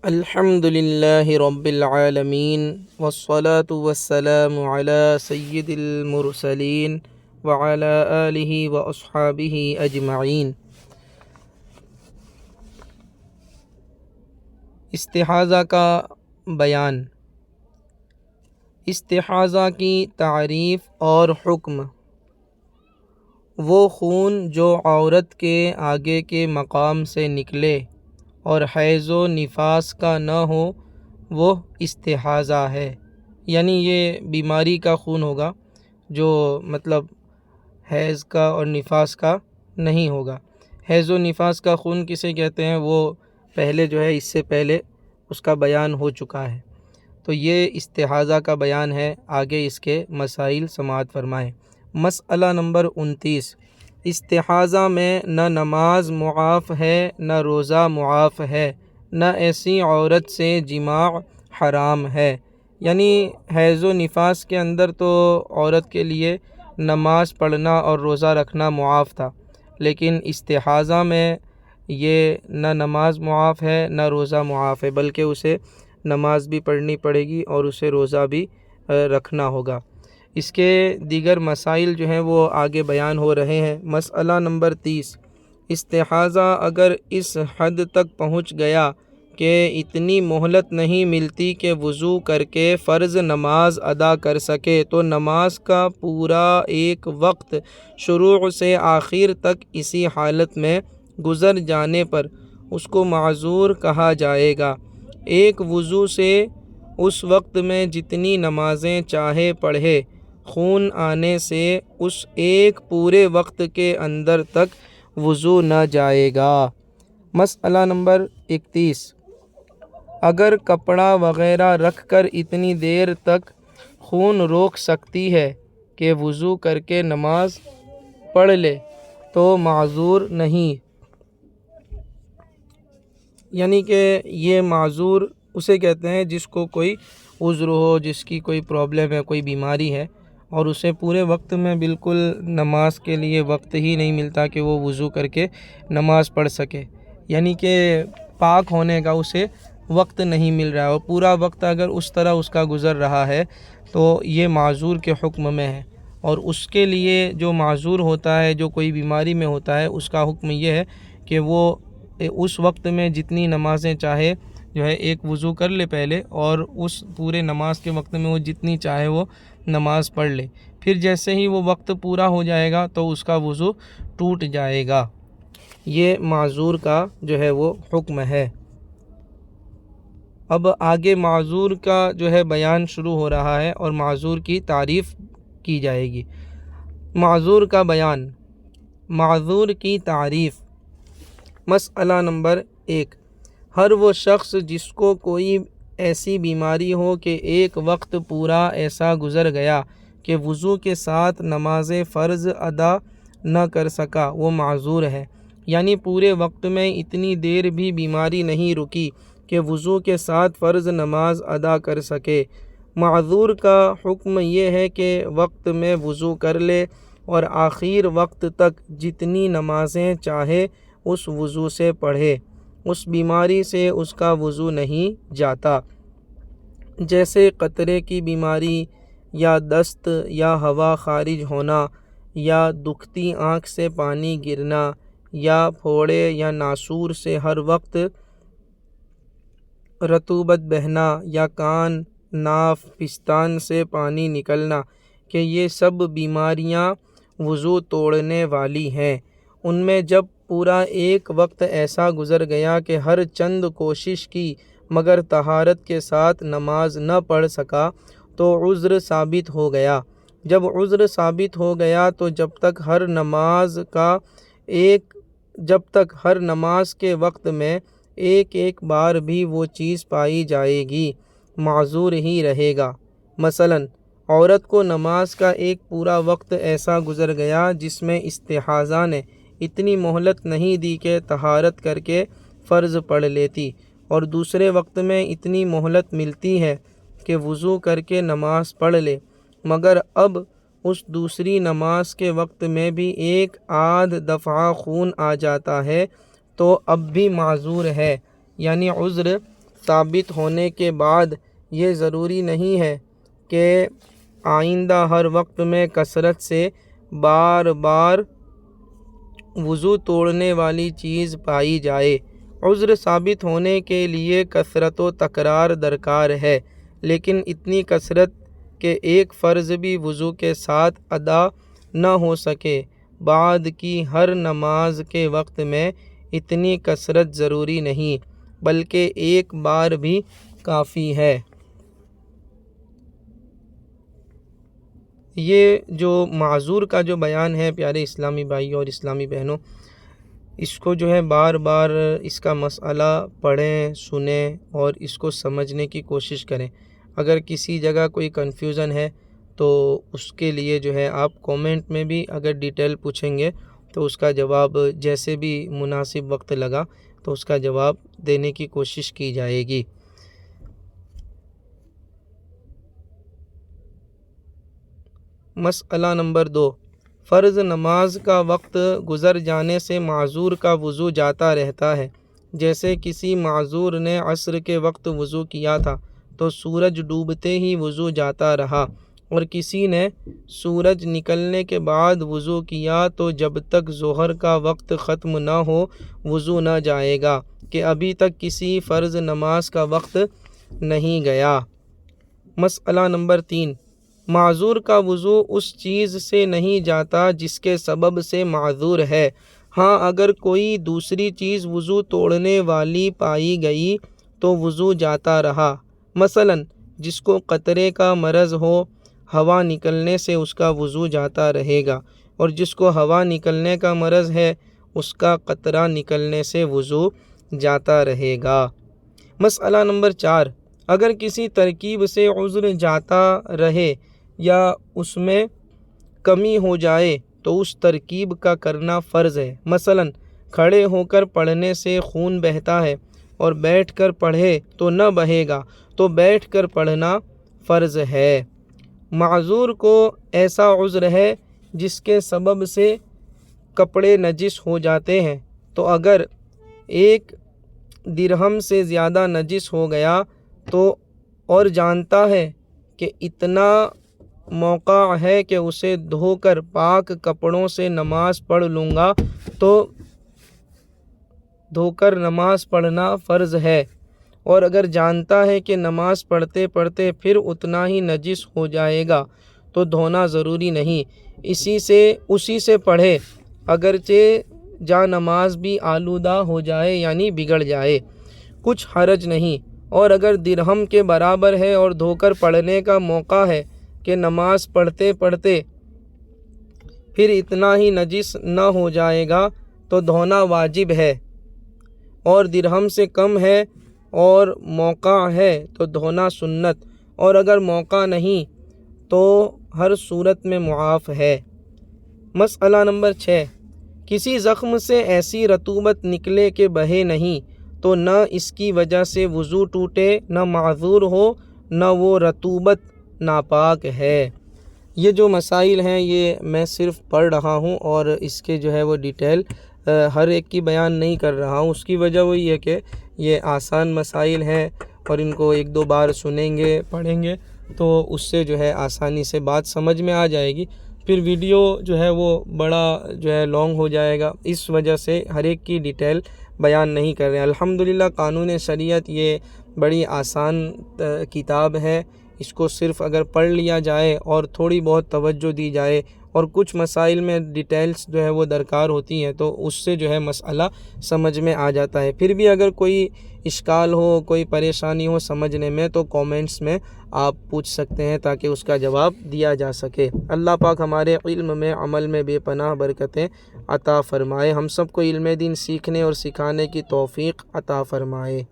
الحمد للہ رب العالمین والصلاة والسلام علی سید المرسلین وعلی آلہ واصحابہ اجمعین۔ استحاضہ کا بیان۔ استحاضہ کی تعریف اور حکم: وہ خون جو عورت کے آگے کے مقام سے نکلے اور حیض و نفاس کا نہ ہو وہ استحاضہ ہے، یعنی یہ بیماری کا خون ہوگا جو حیض کا اور نفاس کا نہیں ہوگا۔ حیض و نفاس کا خون کسے کہتے ہیں وہ پہلے اس سے پہلے اس کا بیان ہو چکا ہے، تو یہ استحاضہ کا بیان ہے۔ آگے اس کے مسائل سماعت فرمائیں۔ مسئلہ نمبر 29، استحاضہ میں نہ نماز معاف ہے نہ روزہ معاف ہے، نہ ایسی عورت سے جماع حرام ہے۔ یعنی حیض و نفاس کے اندر تو عورت کے لیے نماز پڑھنا اور روزہ رکھنا معاف تھا، لیکن استحاضہ میں یہ نہ نماز معاف ہے نہ روزہ معاف ہے، بلکہ اسے نماز بھی پڑھنی پڑے گی اور اسے روزہ بھی رکھنا ہوگا۔ اس کے دیگر مسائل وہ آگے بیان ہو رہے ہیں۔ مسئلہ نمبر 30، استحاضہ اگر اس حد تک پہنچ گیا کہ اتنی مہلت نہیں ملتی کہ وضو کر کے فرض نماز ادا کر سکے تو نماز کا پورا ایک وقت شروع سے آخر تک اسی حالت میں گزر جانے پر اس کو معذور کہا جائے گا۔ ایک وضو سے اس وقت میں جتنی نمازیں چاہے پڑھے، خون آنے سے اس ایک پورے وقت کے اندر تک وضو نہ جائے گا۔ مسئلہ نمبر 31، اگر کپڑا وغیرہ رکھ کر اتنی دیر تک خون روک سکتی ہے کہ وضو کر کے نماز پڑھ لے تو معذور نہیں، یعنی کہ یہ معذور اسے کہتے ہیں جس کو کوئی عذر ہو، جس کی کوئی پرابلم ہے، کوئی بیماری ہے اور اسے پورے وقت میں بالکل نماز کے لیے وقت ہی نہیں ملتا کہ وہ وضو کر کے نماز پڑھ سکے، یعنی کہ پاک ہونے کا اسے وقت نہیں مل رہا ہے، اور پورا وقت اگر اس طرح اس کا گزر رہا ہے تو یہ معذور کے حکم میں ہے۔ اور اس کے لیے جو معذور ہوتا ہے، جو کوئی بیماری میں ہوتا ہے، اس کا حکم یہ ہے کہ وہ اس وقت میں جتنی نمازیں چاہے ایک وضو کر لے پہلے، اور اس پورے نماز کے وقت میں وہ جتنی چاہے وہ نماز پڑھ لے، پھر جیسے ہی وہ وقت پورا ہو جائے گا تو اس کا وضو ٹوٹ جائے گا۔ یہ معذور کا وہ حکم ہے۔ اب آگے معذور کا بیان شروع ہو رہا ہے اور معذور کی تعریف کی جائے گی۔ معذور کا بیان۔ معذور کی تعریف۔ مسئلہ نمبر 1، ہر وہ شخص جس کو کوئی ایسی بیماری ہو کہ ایک وقت پورا ایسا گزر گیا کہ وضو کے ساتھ نماز فرض ادا نہ کر سکا، وہ معذور ہے، یعنی پورے وقت میں اتنی دیر بھی بیماری نہیں رکی کہ وضو کے ساتھ فرض نماز ادا کر سکے۔ معذور کا حکم یہ ہے کہ وقت میں وضو کر لے اور آخر وقت تک جتنی نمازیں چاہے اس وضو سے پڑھے، اس بیماری سے اس کا وضو نہیں جاتا، جیسے قطرے کی بیماری یا دست یا ہوا خارج ہونا یا دکھتی آنکھ سے پانی گرنا یا پھوڑے یا ناسور سے ہر وقت رطوبت بہنا یا کان، ناف، پستان سے پانی نکلنا، کہ یہ سب بیماریاں وضو توڑنے والی ہیں۔ ان میں جب پورا ایک وقت ایسا گزر گیا کہ ہر چند کوشش کی مگر طہارت کے ساتھ نماز نہ پڑھ سکا تو عذر ثابت ہو گیا۔ جب عذر ثابت ہو گیا تو جب تک ہر نماز کے وقت میں ایک بار بھی وہ چیز پائی جائے گی، معذور ہی رہے گا۔ مثلاً عورت کو نماز کا ایک پورا وقت ایسا گزر گیا جس میں استحاضہ نے اتنی مہلت نہیں دی کہ طہارت کر کے فرض پڑھ لیتی، اور دوسرے وقت میں اتنی مہلت ملتی ہے کہ وضو کر کے نماز پڑھ لے، مگر اب اس دوسری نماز کے وقت میں بھی ایک آدھ دفعہ خون آ جاتا ہے تو اب بھی معذور ہے، یعنی عذر ثابت ہونے کے بعد یہ ضروری نہیں ہے کہ آئندہ ہر وقت میں کثرت سے بار بار وضو توڑنے والی چیز پائی جائے۔ عذر ثابت ہونے کے لیے کثرت و تکرار درکار ہے، لیکن اتنی کثرت کہ ایک فرض بھی وضو کے ساتھ ادا نہ ہو سکے۔ بعد کی ہر نماز کے وقت میں اتنی کثرت ضروری نہیں، بلکہ ایک بار بھی کافی ہے۔ یہ جو معذور کا جو بیان ہے پیارے اسلامی بھائیوں اور اسلامی بہنوں، اس کو جو ہے بار بار اس کا مسئلہ پڑھیں، سنیں اور اس کو سمجھنے کی کوشش کریں۔ اگر کسی جگہ کوئی کنفیوژن ہے تو اس کے لیے جو ہے آپ کومنٹ میں بھی اگر ڈیٹیل پوچھیں گے تو اس کا جواب جیسے بھی مناسب وقت لگا تو اس کا جواب دینے کی کوشش کی جائے گی۔ مسئلہ نمبر 2، فرض نماز کا وقت گزر جانے سے معذور کا وضو جاتا رہتا ہے۔ جیسے کسی معذور نے عصر کے وقت وضو کیا تھا تو سورج ڈوبتے ہی وضو جاتا رہا، اور کسی نے سورج نکلنے کے بعد وضو کیا تو جب تک ظہر کا وقت ختم نہ ہو وضو نہ جائے گا کہ ابھی تک کسی فرض نماز کا وقت نہیں گیا۔ مسئلہ نمبر 3، معذور کا وضو اس چیز سے نہیں جاتا جس کے سبب سے معذور ہے۔ ہاں، اگر کوئی دوسری چیز وضو توڑنے والی پائی گئی تو وضو جاتا رہا۔ مثلاً جس کو قطرے کا مرض ہو، ہوا نکلنے سے اس کا وضو جاتا رہے گا، اور جس کو ہوا نکلنے کا مرض ہے اس کا قطرہ نکلنے سے وضو جاتا رہے گا۔ مسئلہ نمبر 4، اگر کسی ترکیب سے عذر جاتا رہے یا اس میں کمی ہو جائے تو اس ترکیب کا کرنا فرض ہے۔ مثلاً کھڑے ہو کر پڑھنے سے خون بہتا ہے اور بیٹھ کر پڑھے تو نہ بہے گا، تو بیٹھ کر پڑھنا فرض ہے۔ معذور کو ایسا عذر ہے جس کے سبب سے کپڑے نجس ہو جاتے ہیں، تو اگر 1 درہم سے زیادہ نجس ہو گیا تو اور جانتا ہے کہ اتنا موقع ہے کہ اسے دھو کر پاک کپڑوں سے نماز پڑھ لوں گا، تو دھو کر نماز پڑھنا فرض ہے۔ اور اگر جانتا ہے کہ نماز پڑھتے پڑھتے پھر اتنا ہی نجس ہو جائے گا تو دھونا ضروری نہیں، اسی سے پڑھے، اگرچہ جا نماز بھی آلودہ ہو جائے یعنی بگڑ جائے، کچھ حرج نہیں۔ اور اگر درہم کے برابر ہے اور دھو کر پڑھنے کا موقع ہے کہ نماز پڑھتے پڑھتے پھر اتنا ہی نجس نہ ہو جائے گا تو دھونا واجب ہے، اور درہم سے کم ہے اور موقع ہے تو دھونا سنت، اور اگر موقع نہیں تو ہر صورت میں معاف ہے۔ مسئلہ نمبر 6، کسی زخم سے ایسی رطوبت نکلے کہ بہے نہیں تو نہ اس کی وجہ سے وضو ٹوٹے، نہ معذور ہو، نہ وہ رطوبت ناپاک ہے۔ یہ جو مسائل ہیں یہ میں صرف پڑھ رہا ہوں اور اس کے جو ہے وہ ڈیٹیل ہر ایک کی بیان نہیں کر رہا ہوں۔ اس کی وجہ وہی ہے کہ یہ آسان مسائل ہیں اور ان کو 1-2 بار سنیں گے، پڑھیں گے تو اس سے جو ہے آسانی سے بات سمجھ میں آ جائے گی۔ پھر ویڈیو جو ہے وہ بڑا جو ہے لانگ ہو جائے گا، اس وجہ سے ہر ایک کی ڈیٹیل بیان نہیں کر رہے ہیں۔ الحمدللہ قانون شریعت یہ بڑی آسان کتاب ہے، اس کو صرف اگر پڑھ لیا جائے اور تھوڑی بہت توجہ دی جائے اور کچھ مسائل میں ڈیٹیلز جو ہے وہ درکار ہوتی ہیں تو اس سے جو ہے مسئلہ سمجھ میں آ جاتا ہے۔ پھر بھی اگر کوئی اشکال ہو، کوئی پریشانی ہو سمجھنے میں تو کومنٹس میں آپ پوچھ سکتے ہیں تاکہ اس کا جواب دیا جا سکے۔ اللہ پاک ہمارے علم میں، عمل میں بے پناہ برکتیں عطا فرمائے، ہم سب کو علم دین سیکھنے اور سکھانے کی توفیق عطا فرمائے۔